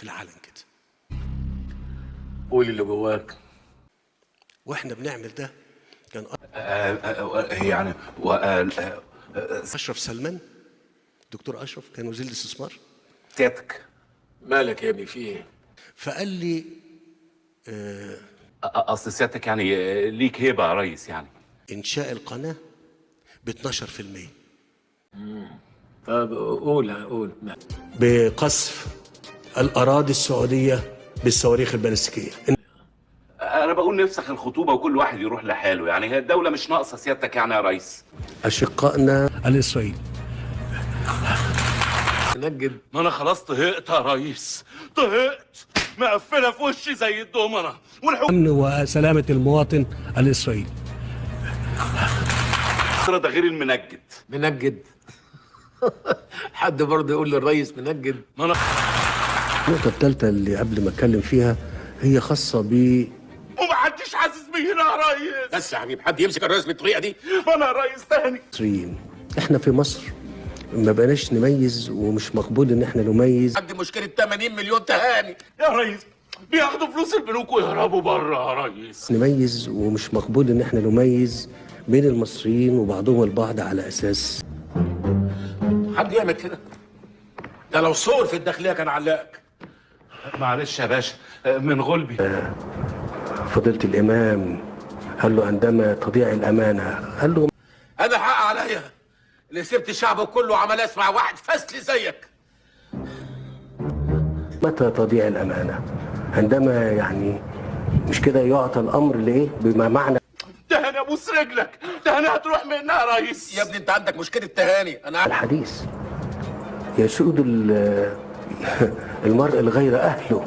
في العلن كده. قول اللي جواك. واحنا بنعمل ده كان يعني اشرف سلمان، دكتور اشرف كان وزير الاستثمار. سيادتك مالك يا ابني في ايه؟ فقال لي اصل سيادتك يعني ليك هيبه يا ريس يعني. انشاء القناه ب 12%. طب قول. بقصف الاراضي السعوديه بالصواريخ البالستيكيه. انا بقول نفسخ الخطوبه وكل واحد يروح لحاله، يعني هي الدوله مش ناقصه سيادتك يعني يا ريس. اشقائنا الاسرائيلي نجد. ما انا خلاص طهقت يا ريس، طهقت، مقفله في وشي زي الدومنه امن وسلامه المواطن الاسرائيلي. ده غير المنجد. منجد. حد برضه يقول للريس منجد؟ ما انا النقطه الثالثه اللي قبل ما اتكلم فيها هي خاصه ب ومحدش حاسس بينا يا ريس. بس يا حبيب حد يمسك الرئيس بالطريقه دي؟ ما انا يا ريس تاني. المصريين. احنا في مصر ما بقناش نميز، ومش مقبول ان احنا نميز. عندي مشكله 80 مليون تهاني يا ريس بياخدوا فلوس البنوك ويهربوا بره يا ريس. نميز، ومش مقبول ان احنا نميز بين المصريين وبعضهم البعض على اساس. حد يعمل كده؟ ده لو صور في الداخليه كان علقك. معلش يا باشا من غلبي. فضيلة الامام قال له عندما تضيع الامانه، قال له انا حق عليا اللي سبت شعبه كله وعمال اسمع واحد فاسلي زيك. متى تضيع الامانه؟ عندما يعني مش كده يعطى الامر لايه بما معنى. ده انا ابوس رجلك، ده انا هتروح منها يا ريس. يا ابني انت عندك مشكله تهاني. انا الحديث يسود المرء لغير اهله.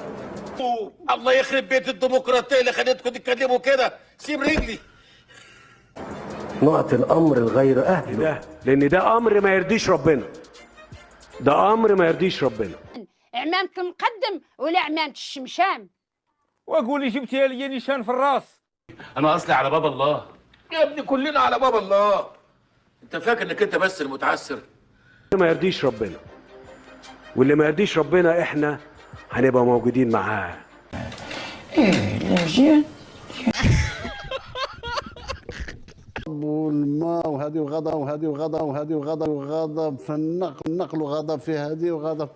الله يخرب بيت الديمقراطيه اللي خليتكم تتكلموا كده. سيب رجلي. نعطي الامر لغير اهله ده لان ده امر ما يرضيش ربنا، ده امر ما يرضيش ربنا. عمامة المقدم ولا عمامة الشمشام؟ واقول جبتي لي نيشان في الراس. انا اصلي على باب الله يا ابني كلنا على باب الله. انت فاكر انك انت بس المتعسر؟ ما يرضيش ربنا، واللي ما يرضيش ربنا احنا هنبقى موجودين معاه. والماء وهذه وغضب وهذه وغضب وهذه وغضب وغضب في النقل وغضب في هذه وغضب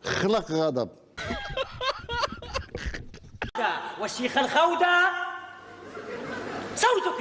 خلق غضب. والشيخ الخودة صوتك